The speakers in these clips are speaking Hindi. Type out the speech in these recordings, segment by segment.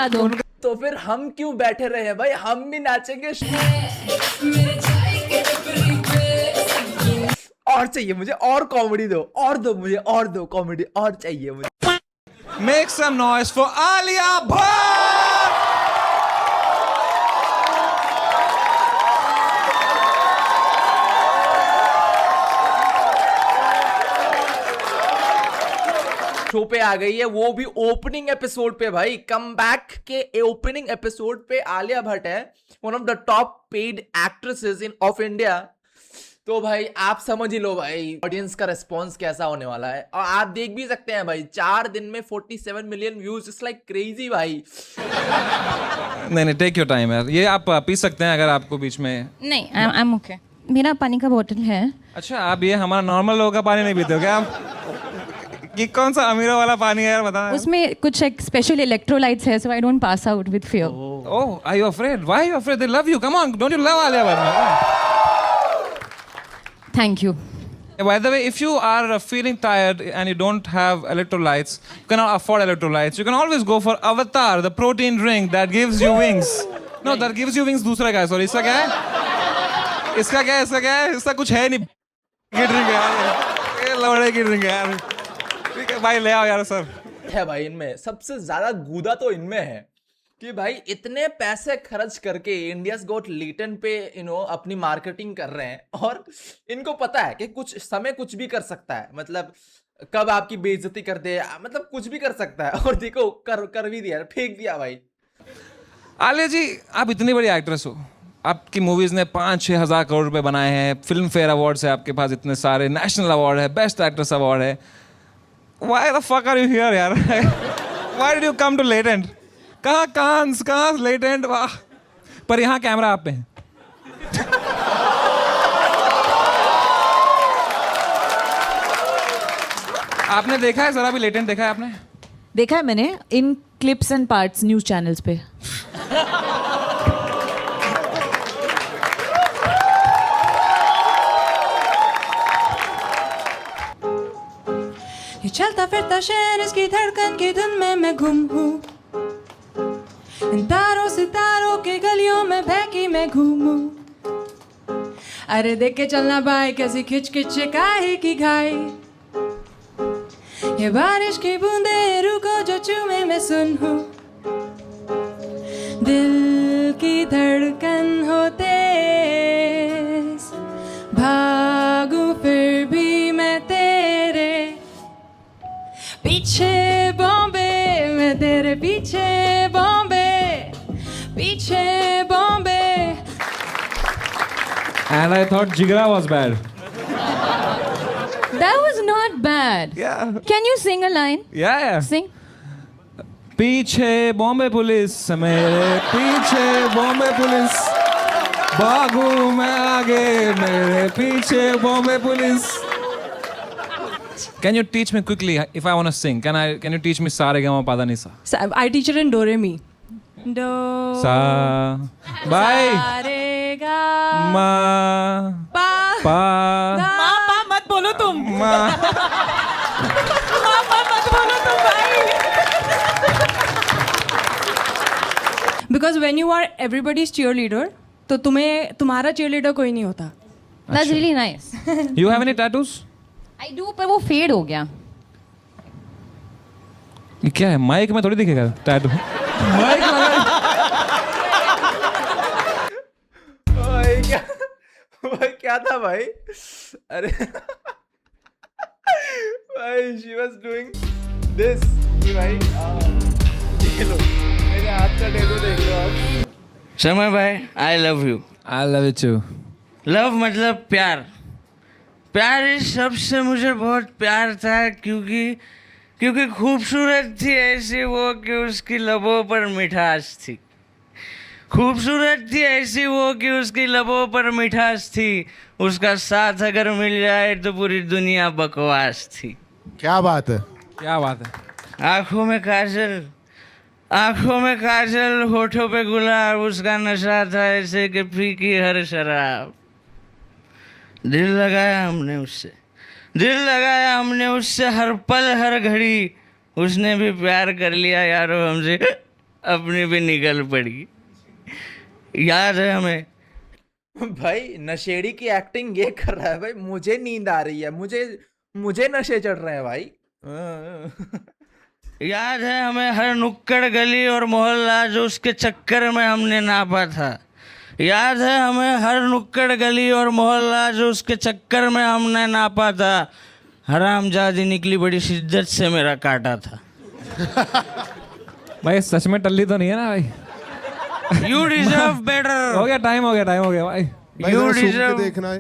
बजा दो। तो फिर हम क्यों बैठे रहे हैं भाई, हम भी नाचेंगे। और चाहिए मुझे, और कॉमेडी दो मुझे, और दो कॉमेडी, और चाहिए मुझे। Make some noise for Alia Bhatt! Show पे आ गई है, वो भी ओपनिंग एपिसोड पे भाई। कम बैक के ओपनिंग एपिसोड पे आलिया भट्ट है, one of the top paid actresses in of India. तो भाई आप समझ ही लो भाई ऑडियंस का रिस्पॉन्स कैसा होने वाला है। और आप देख भी सकते हैं भाई 4 दिन में 47 million views, it's like crazy भाई। नहीं, टेक योर टाइम यार, ये आप पी सकते हैं अगर आपको बीच में। नहीं, आई एम ओके, मेरा पानी का बोतल है। अच्छा, आप ये हमारा नॉर्मल लोगों का पानी नहीं पीते हो क्या आप? ये कौन सा अमीरों वाला पानी है यार, बताना। उसमें कुछ एक स्पेशल इलेक्ट्रोलाइट्स है, so I don't pass out with fear. Oh, are you afraid? Why are you afraid? They love you, come on, don't you love Alia Bhatt? Thank you. By the way, if you are feeling tired and you don't have electrolytes, you cannot afford electrolytes, you can always go for Avatar, the protein drink that gives you wings. No, that gives you wings दूसरा क्या है? Sorry, इसका क्या है? इसका क्या है? इसका क्या है? इसका कुछ है नहीं। की ड्रिंक है यार, ये लौड़े की ड्रिंक है यार। ठीक है भाई, ले आओ यार सर। है भाई, इनमें सबसे ज्यादा गूदा तो इनमें है कि भाई इतने पैसे खर्च करके इंडियाज गॉट लेटेंट पे अपनी मार्केटिंग कर रहे हैं, और इनको पता है कि कुछ समय कुछ भी कर सकता है, मतलब कब आपकी बेइज्जती कर दे, मतलब कुछ भी कर सकता है। और देखो कर भी दिया, फेंक दिया भाई। आलिया जी, आप इतनी बड़ी एक्ट्रेस हो, आपकी मूवीज ने 5-6 हज़ार करोड़ रुपए बनाए हैं, फिल्म फेयर अवार्ड्स है आपके पास इतने सारे, नेशनल अवार्ड है, बेस्ट एक्ट्रेस अवार्ड है। Why the fuck are you here यार? Why did you come to Latent? कहाँ कांस, कहाँ लेटेंट, वाह। पर यहाँ कैमरा आप पे है। आपने देखा है जरा भी लेटेंट देखा है आपने? देखा है मैंने, in clips and parts news channels पे। ये चलता फिरता शहर, इसकी धड़कन की धुन में मैं गुम हूँ। इन तारों सितारों के गलियों में बहकी मैं घूमूं। अरे देख के चलना भाई, कैसी खिच खिच काहे की घाई। ये बारिश की बूंदे रुको जो चूमे मैं सुन हूँ। दिल की धड़कन हो तेज, भागूं फिर भी मैं तेरे पीछे बॉम्बे, मैं तेरे पीछे बॉम्बे, पीछे Bombay. And I thought Jigra was bad. That was not bad. Yeah. Can you sing a line? Yeah. Sing. पीछे बॉम्बे पुलिस, मेरे पीछे बॉम्बे पुलिस, भागू मैं आगे, मेरे पीछे Bombay police. Can you teach me quickly if I want to sing? Can you teach me sa re ga ma pa da ni sa? I teach her in do re mi. Do Sa bye sa re ga ma pa pa माँ पा मत बोलो तुम, ma। माँ पा मत बोलो तुम भाई। Because when you are everybody's cheerleader, तो तुम्हारा cheerleader कोई नहीं होता। That's really nice. You have any tattoos? I do, पर वो फेड हो गया। ये क्या है? माइक में थोड़ी दिखेगा टैटू। माइक भाई क्या था भाई? अरे भाई she was doing this भाई। ये लो मेरे हाथ का टैटू देख लो आप। समय भाई, I love you. I love it too. Love मतलब प्यार। प्यार इस शब्द से मुझे बहुत प्यार था, क्योंकि खूबसूरत थी ऐसी वो कि उसकी लबों पर मिठास थी। खूबसूरत थी ऐसी वो कि उसकी लबों पर मिठास थी। उसका साथ अगर मिल जाए तो पूरी दुनिया बकवास थी। क्या बात है, क्या बात है। आंखों में काजल, होठों पे गुलाब, उसका नशा था ऐसे कि फीकी हर शराब। दिल लगाया हमने उससे हर पल हर घड़ी। उसने भी प्यार कर लिया यारो हमसे, अपनी भी निकल पड़ी। याद है हमें? भाई नशेड़ी की एक्टिंग ये कर रहा है भाई, मुझे नींद आ रही है, मुझे नशे चढ़ रहे हैं भाई। याद है हमें हर नुक्कड़ गली और मोहल्ला जो उसके चक्कर में हमने नापा था। याद है हमें हर नुक्कड़ गली और मोहल्ला जो उसके चक्कर में हमने नापा था। हरामजादी निकली बड़ी शिद्दत से मेरा काटा था। भाई सच में टल्ली तो नहीं है ना भाई? You deserve better. हो गया टाइम हो गया भाई। You deserve. देखना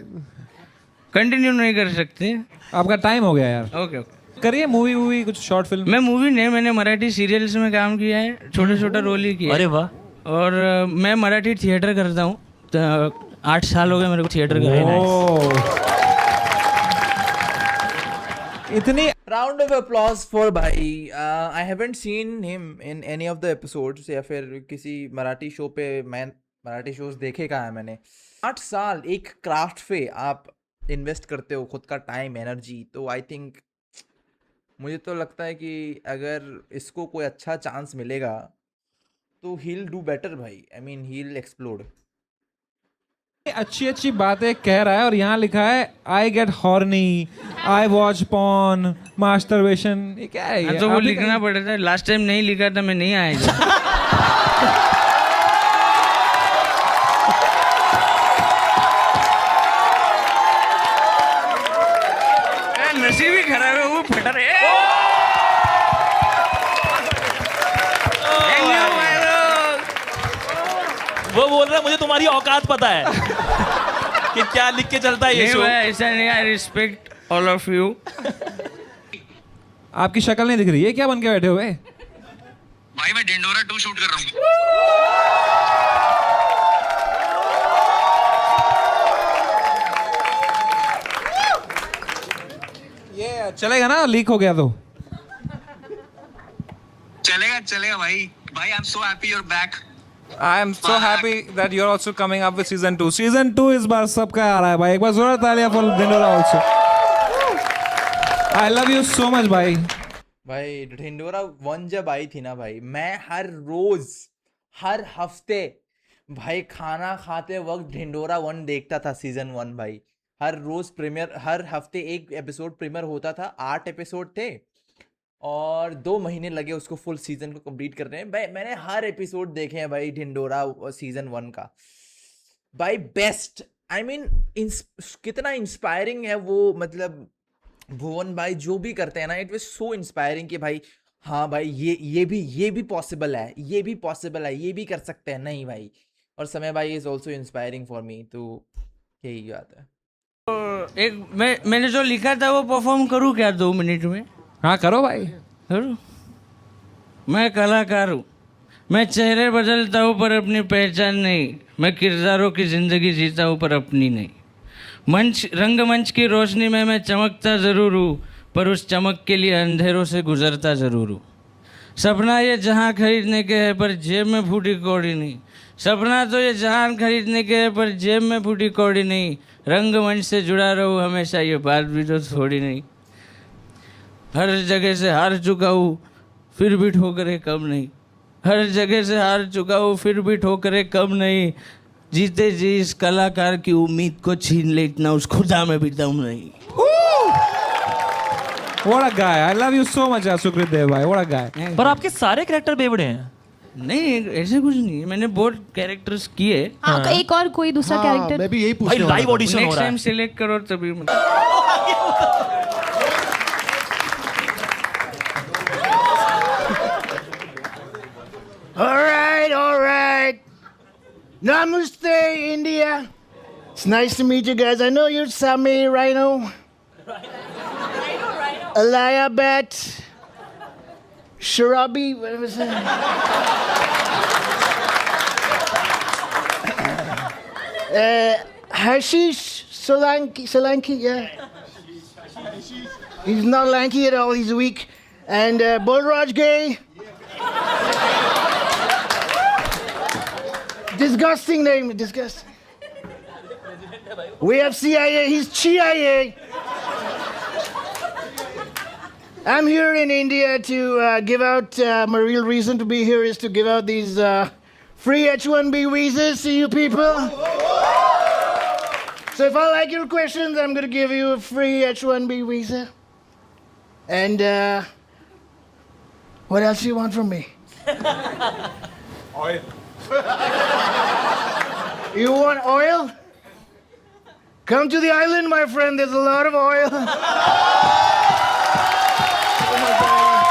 कंटिन्यू नहीं कर सकते? आपका टाइम हो गया यार। Okay okay. करिए मूवी कुछ शॉर्ट फिल्म। मैं मूवी नहीं, मैंने मराठी सीरियल्स में काम किया है, छोटा रोल ही किया। अरे वाह। और मैं मराठी थिएटर करता हूँ, तो 8 साल हो गए मेरे को थिएटर करे। इतनी राउंड ऑफ अप्लॉज फॉर भाई। I haven't seen him in any of the episodes, या फिर किसी मराठी शो पे। मैं मराठी शोज देखे कहाँ है मैंने। 8 साल एक क्राफ्ट पे आप इन्वेस्ट करते हो खुद का टाइम, एनर्जी, तो आई थिंक मुझे तो लगता है कि अगर इसको कोई अच्छा चांस मिलेगा तो he'll do better भाई। I mean he'll explode। अच्छी बातें कह रहा है और यहाँ लिखा है I get horny, I watch porn, masturbation. ये क्या है? हाँ, तो वो लिखना पड़ा था। लास्ट टाइम नहीं लिखा था, मैं नहीं आया। नसीब ही खराब है, वो फटा रहे। वो बोल रहा है मुझे तुम्हारी औकात पता है कि क्या लिख के चलता है ये शो। ऐसा नहीं, I respect all of you. आपकी शक्ल नहीं दिख रही है, क्या बन के बैठे हुए? भाई मैं ढिंडोरा 2 शूट कर रहा हूँ। ये चलेगा ना, लीक हो गया तो? चलेगा भाई। भाई I am so happy you are back. I am so happy that you're also coming up with season 2. Season 2 इस बार सबका आ रहा है भाई। एक बार जोरदार तालियां for Dhindora also. I love you so much भाई। भाई ढिंडोरा 1 जब आई थी ना भाई, मैं हर रोज हर हफ्ते भाई खाना खाते वक्त ढिंडोरा 1 देखता था, सीजन 1 भाई। हर रोज प्रीमियर, हर हफ्ते एक एपिसोड प्रीमियर होता था। 8 एपिसोड थे और 2 महीने लगे उसको फुल सीजन को कंप्लीट करने में। भाई मैंने हर एपिसोड देखे हैं भाई ढिंडोरा सीजन 1 का भाई। बेस्ट। आई मीन कितना इंस्पायरिंग है वो, मतलब भुवन भाई जो भी करते हैं ना, इट वाज सो इंस्पायरिंग कि भाई हाँ भाई ये भी पॉसिबल है, ये भी पॉसिबल है, ये भी कर सकते हैं। नहीं भाई, और समय भाई is also inspiring for me. तो यही बात है। एक मैंने जो लिखा था वो परफॉर्म करूँ क्या 2 मिनट में? हाँ करो भाई, करूँ। मैं कलाकार हूँ, मैं चेहरे बदलता हूँ पर अपनी पहचान नहीं। मैं किरदारों की ज़िंदगी जीता हूँ पर अपनी नहीं। रंगमंच की रोशनी में मैं चमकता ज़रूर हूँ, पर उस चमक के लिए अंधेरों से गुजरता ज़रूर हूँ। सपना ये जहाँ खरीदने के है पर जेब में फूटी कौड़ी नहीं। सपना तो ये जहान खरीदने के है पर जेब में फूटी कौड़ी नहीं। रंगमंच से जुड़ा रहूँ हमेशा, ये बात भी तो थोड़ी नहीं। हर जगह से हार चुका हूँ फिर भी ठोकरें कम नहीं। हर जगह से हार चुका हूँ फिर भी ठोकरें कम नहीं। जीते जी इस कलाकार की उम्मीद को छीन ले इतना उस खुदा में भी दम नहीं। What a guy. I love you so much सुकृत देव भाई। What a guy. पर आपके सारे कैरेक्टर बेवड़े हैं। नहीं ऐसे कुछ नहीं, मैंने बहुत कैरेक्टर्स किए। हाँ, एक और कोई दूसरा कैरेक्टर? मैं भी यही भाई पूछने वाला लाइव था। ऑडिशन हो नेक्स्ट रहा टाइम है। सिलेक्ट करो तभी। All right. Namaste, India. It's nice to meet you guys. I know you're Sami Rhino. Alaya Bat. Sharabi. What was that? Hashish Solanki, yeah. He's not lanky at all. He's weak. And Bolraj Gay. Disgusting name, disgusting. We have CIA, he's CIA. I'm here in India to give out, my real reason to be here is to give out these free H-1B visas to you people. So if I like your questions, I'm going to give you a free H-1B visa. And what else do you want from me? Oil. You want oil? Come to the island, my friend. There's a lot of oil. Oh my God.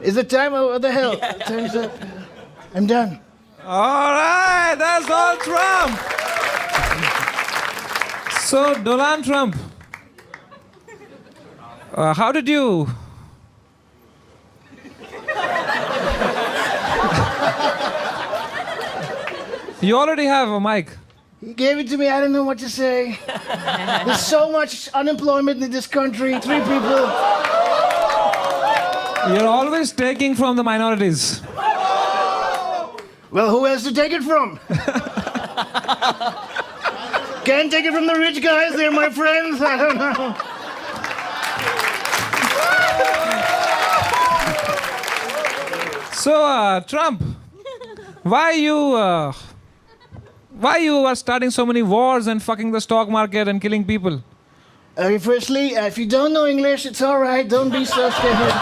Is it time? Oh, what the hell? Time's up. I'm done. All right, that's all Trump. So, Donald Trump, how did you... You already have a mic. He gave it to me. I don't know what to say. There's so much unemployment in this country. 3 people. You're always taking from the minorities. Well, who else to take it from? Can't take it from the rich guys. They're my friends. I don't know. So, Trump, why you are starting so many wars and fucking the stock market and killing people? Firstly, if you don't know English, it's all right. Don't be so scared.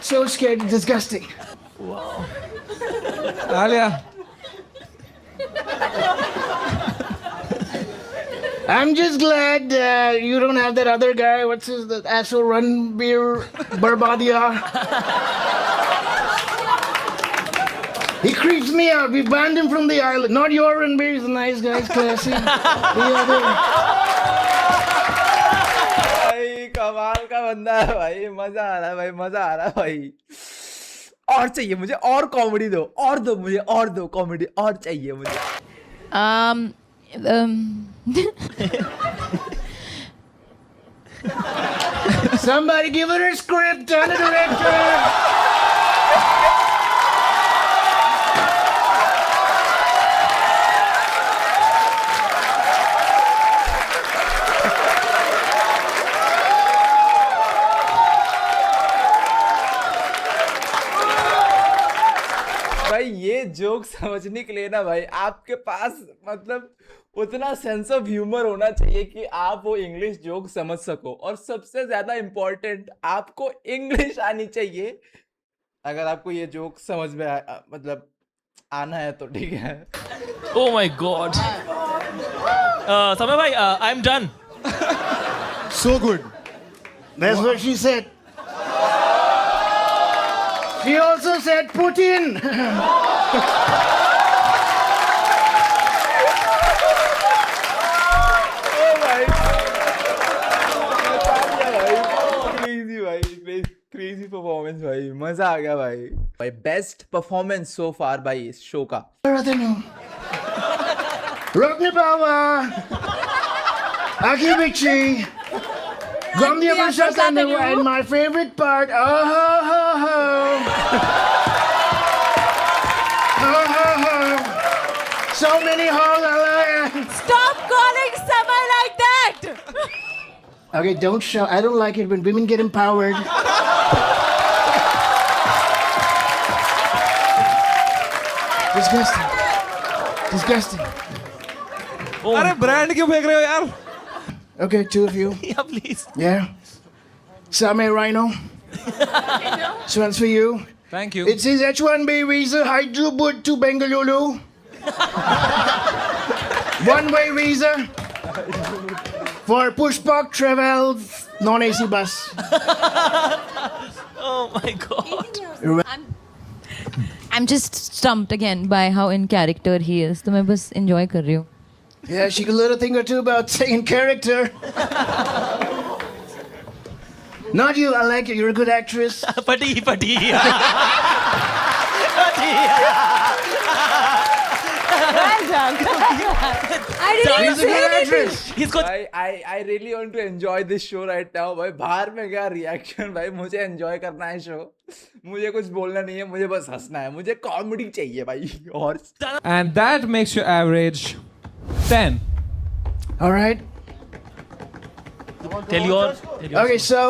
So scared, disgusting. Alia, I'm just glad you don't have that other guy. What's his the asshole Ranbir Barbadia? He creeps me out. We banned him from the island. Not your Ranbir. He's a nice guy. He's classy. The other. भाई कमाल का बंदा है भाई, मजा आ रहा है भाई, मजा आ रहा है भाई। और चाहिए मुझे, और कॉमेडी दो, और दो मुझे, और दो कॉमेडी, और चाहिए मुझे। Somebody give her a script. Tell the director. भाई ये जोक समझने के लिए ना भाई आपके पास मतलब उतना सेंस ऑफ ह्यूमर होना चाहिए कि आप वो इंग्लिश जोक समझ सको, और सबसे ज्यादा इंपॉर्टेंट आपको इंग्लिश आनी चाहिए। अगर आपको ये जोक समझ में मतलब आना है तो ठीक है। Oh my God. Samay bhai, I'm done. So good. That's what she said. She also said Putin. Crazy performance भाई, मजा आ गया भाई। भाई बेस्ट परफॉर्मेंस सो फार भाई इस शो का। Rockne Baba, Aki Bichi, Gandhi Abhishek, and my favorite part, oh ho ho ho. Oh ho ho. So many holes. Stop calling Samay like that! Okay, don't shout. I don't like it when women get empowered. Disgusting. Disgusting. अरे ब्रांड क्यों फेंक रहे हो यार? Okay, 2 of you. Yeah, please. Yeah. Samay Rhino. This one's for you. Thank you. It says H-1B visa, Hyderabad to Bengaluru. One-way visa for Pushpak Travels non-AC bus. Oh my God. I'm just stumped again by how in character he is. तो मैं बस enjoy कर रही हूँ. Yeah, she can learn a thing or two about saying character. Not you, I like it. You're a good actress. Pati. I didn't She's a good actress. इसको भाई I really want to enjoy this show right now भाई. बाहर में क्या रिएक्शन भाई. मुझे एंजॉय करना है शो. मुझे कुछ बोलना नहीं है. मुझे बस हंसना है. मुझे कॉमेडी चाहिए भाई. और And that makes your average 10. All right. tell your Okay, so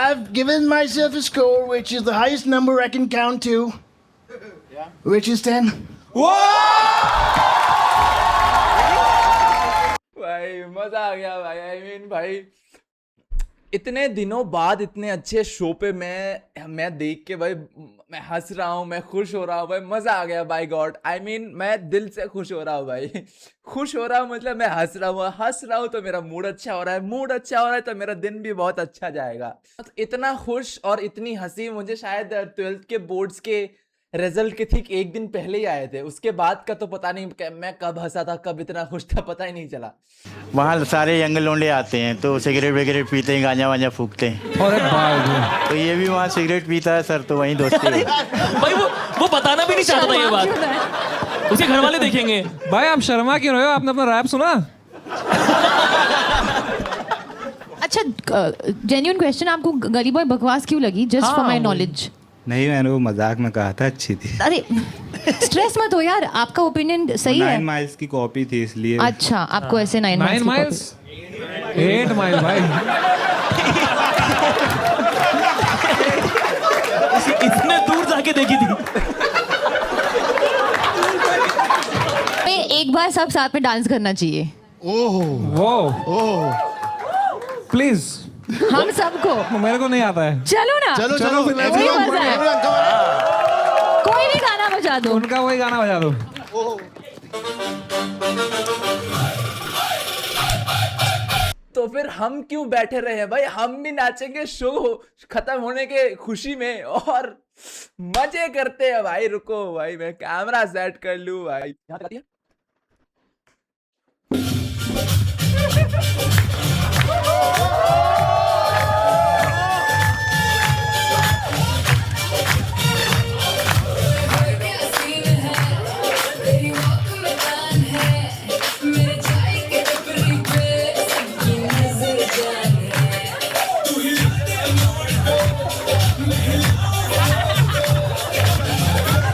I've given myself a score which is the highest number I can count to, which is 10. भाई मजा आ गया भाई. आई मीन भाई इतने दिनों बाद इतने अच्छे शो पे मैं देख के भाई मैं हंस रहा हूँ. मैं खुश हो रहा हूँ भाई. मजा आ गया बाय गॉड. आई मीन मैं दिल से खुश हो रहा हूँ भाई. खुश हो रहा हूँ मतलब मैं हंस रहा हूँ तो मेरा मूड अच्छा हो रहा है. मूड अच्छा हो रहा है तो मेरा दिन भी बहुत अच्छा जाएगा. तो इतना खुश और इतनी हंसी मुझे शायद 12th के बोर्ड्स के रिजल्ट के ठीक एक दिन पहले ही आए थे. उसके बाद का तो पता नहीं मैं कब हंसा था, कब इतना खुश था, पता ही नहीं चला. वहाँ सारे यंग लोंडे आते हैं तो सिगरेट वगैरह पीते हैं, गांजा वांजा फूकते हैं. अरे भाई तो ये भी वहाँ सिगरेट पीता है सर, तो वहीं दोस्ती है. भाई वो बताना भी नहीं चाहता था ये बात. उसके घर वाले देखेंगे. भाई आप शर्मा क्यों रहे हो? आपने अपना रैप सुना? अच्छा, जेन्युइन क्वेश्चन, आपको गली बॉय बकवास क्यों लगी? Just for my knowledge. नहीं, मैंने वो मजाक में कहा था, अच्छी थी. अरे स्ट्रेस मत हो यार, आपका ओपिनियन सही है. 9 माइल्स की कॉपी थी इसलिए. अच्छा, आपको ऐसे 9 9 miles? 8 miles भाई. इतने दूर जाके देखी थी. एक बार सब साथ में डांस करना चाहिए. वो प्लीज. हम सबको. मेरे को नहीं आता है. चलो ना. चलो फिर let's वही go. मजा है. कोई भी गाना बजा दो. उनका वही गाना बजा दो. तो फिर हम क्यों बैठे रहे हैं भाई? हम भी नाचेंगे शो खत्म होने के खुशी में और मजे करते हैं भाई. रुको भाई, मैं कैमरा सेट कर लूं भाई.